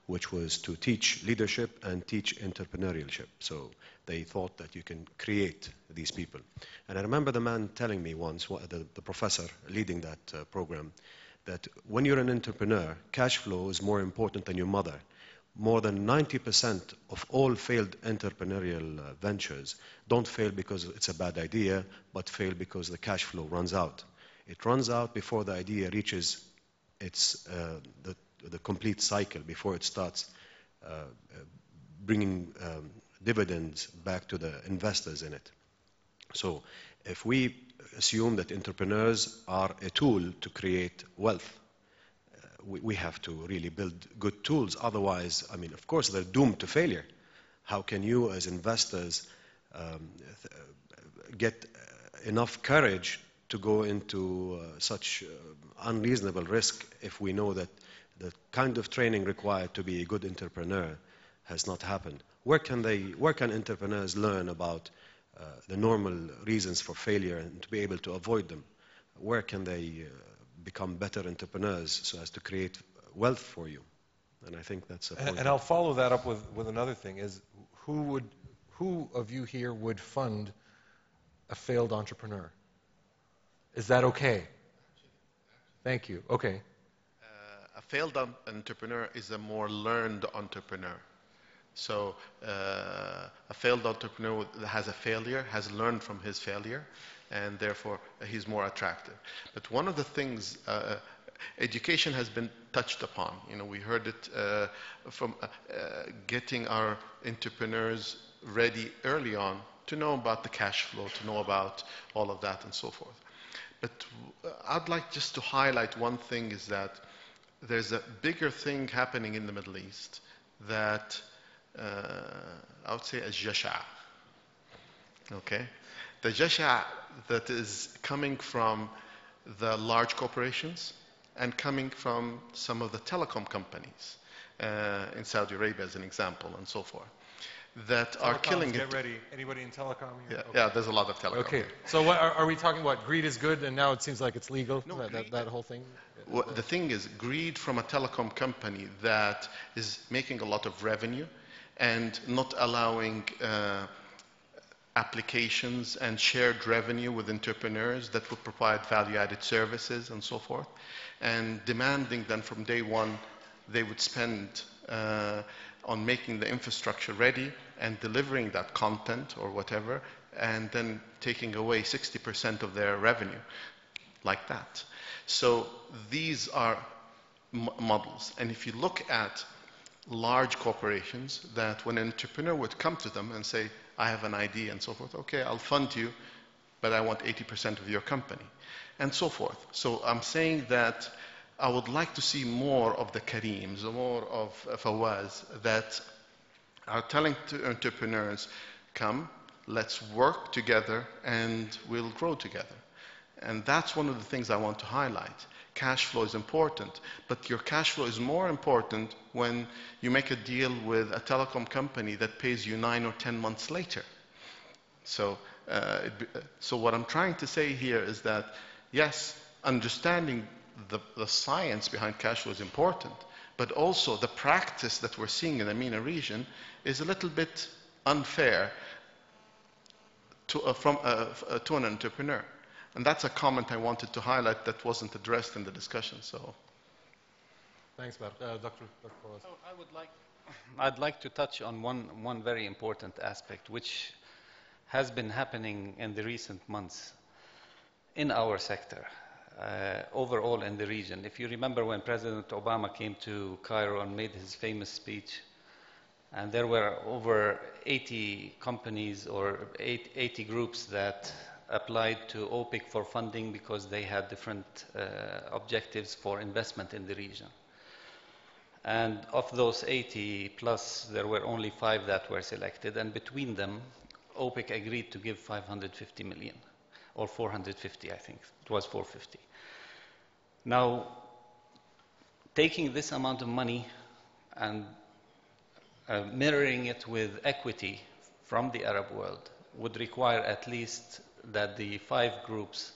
which was to teach leadership and teach entrepreneurship. So they thought that you can create these people. And I remember the man telling me once, the professor leading that program, that when you're an entrepreneur, cash flow is more important than your mother. More than 90% of all failed entrepreneurial ventures don't fail because it's a bad idea, but fail because the cash flow runs out. It runs out before the idea reaches the complete cycle, before it starts bringing dividends back to the investors in it. So if we assume that entrepreneurs are a tool to create wealth, we have to really build good tools. Otherwise, I mean, of course, they're doomed to failure. How can you, as investors, get enough courage to go into such unreasonable risk if we know that the kind of training required to be a good entrepreneur has not happened? Where can entrepreneurs learn about the normal reasons for failure and to be able to avoid them? Where can they become better entrepreneurs so as to create wealth for you? And I think that's a point. And I'll follow that up with another thing, is who of you here would fund a failed entrepreneur? Is that okay? Thank you. Okay. A failed entrepreneur is a more learned entrepreneur. So a failed entrepreneur that has a failure has learned from his failure, and therefore he's more attractive. But one of the things, education has been touched upon. You know, we heard it from getting our entrepreneurs ready early on to know about the cash flow, to know about all of that and so forth. But I'd like just to highlight one thing, is that there's a bigger thing happening in the Middle East that I would say a jasha. Okay? The jasha that is coming from the large corporations and coming from some of the telecom companies in Saudi Arabia, as an example, and so forth. that are Telecoms, killing get it. ready. Anybody in telecom here? Yeah, Okay. yeah, there's a lot of telecom. Okay. here. So what, are we talking what? Greed is good, and now it seems like it's legal. No, that whole thing. The thing is, greed from a telecom company that is making a lot of revenue and not allowing applications and shared revenue with entrepreneurs that would provide value-added services and so forth, and demanding then from day one they would spend on making the infrastructure ready and delivering that content or whatever, and then taking away 60% of their revenue like that. So these are models. And if you look at large corporations, that when an entrepreneur would come to them and say, I have an idea and so forth, okay, I'll fund you, but I want 80% of your company, and so forth. So I'm saying that I would like to see more of the Karims, more of Fawaz, that are telling to entrepreneurs, come, let's work together and we'll grow together. And that's one of the things I want to highlight. Cash flow is important, but your cash flow is more important when you make a deal with a telecom company that pays you 9 or 10 months later. So, so what I'm trying to say here is that, yes, understanding the science behind cash flow is important, but also the practice that we're seeing in the MENA region is a little bit unfair to an entrepreneur. And that's a comment I wanted to highlight that wasn't addressed in the discussion. So, Thanks, Dr. Fawaz. I'd like to touch on one very important aspect, which has been happening in the recent months in our sector, overall in the region. If you remember when President Obama came to Cairo and made his famous speech, and there were over 80 companies or 80 groups that applied to OPIC for funding because they had different objectives for investment in the region. And of those 80 plus, there were only 5 that were selected, and between them, OPIC agreed to give 550 million, or 450, I think. It was 450. Now, taking this amount of money and mirroring it with equity from the Arab world would require at least that the 5 groups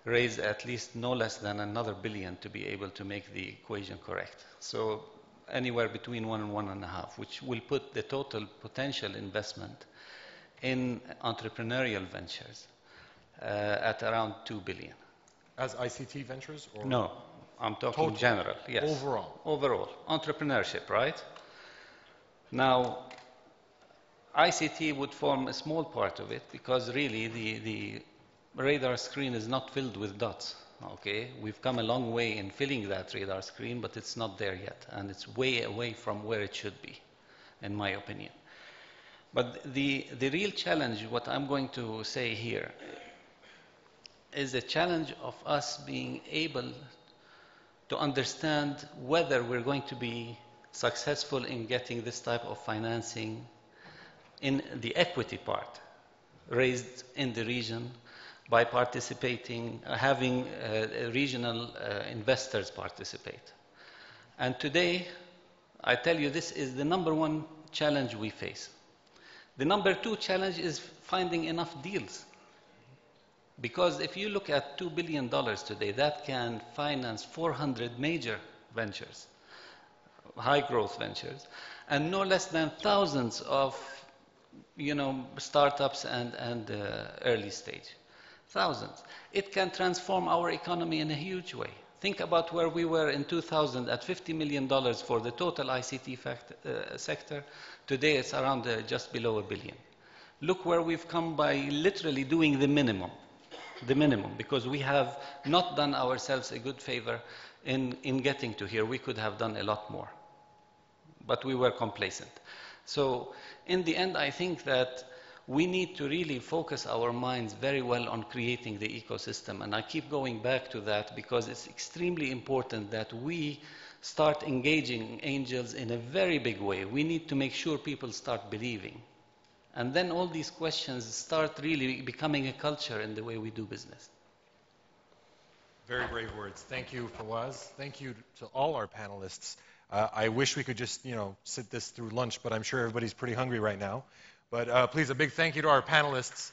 raise at least no less than another $1 billion to be able to make the equation correct. So anywhere between 1 and 1.5, which will put the total potential investment in entrepreneurial ventures at around $2 billion. As ICT ventures? Or No, I'm talking total, general, yes. Overall? Overall. Entrepreneurship, right? Now, ICT would form a small part of it because really the radar screen is not filled with dots, okay? We've come a long way in filling that radar screen, but it's not there yet, and it's way away from where it should be, in my opinion. But the real challenge, what I'm going to say here, is the challenge of us being able to understand whether we're going to be successful in getting this type of financing in the equity part, raised in the region by participating, having regional investors participate. And today, I tell you, this is the #1 challenge we face. The #2 challenge is finding enough deals. Because if you look at $2 billion today, that can finance 400 major ventures, high growth ventures, and no less than thousands of startups and early stage. Thousands. It can transform our economy in a huge way. Think about where we were in 2000 at $50 million for the total ICT sector. Today it's around just below $1 billion. Look where we've come by literally doing the minimum, because we have not done ourselves a good favor in getting to here. We could have done a lot more, but we were complacent. So in the end, I think that we need to really focus our minds very well on creating the ecosystem. And I keep going back to that because it's extremely important that we start engaging angels in a very big way. We need to make sure people start believing. And then all these questions start really becoming a culture in the way we do business. Very brave words. Thank you, Fawaz. Thank you to all our panelists. I wish we could just, sit this through lunch, but I'm sure everybody's pretty hungry right now. But please, a big thank you to our panelists.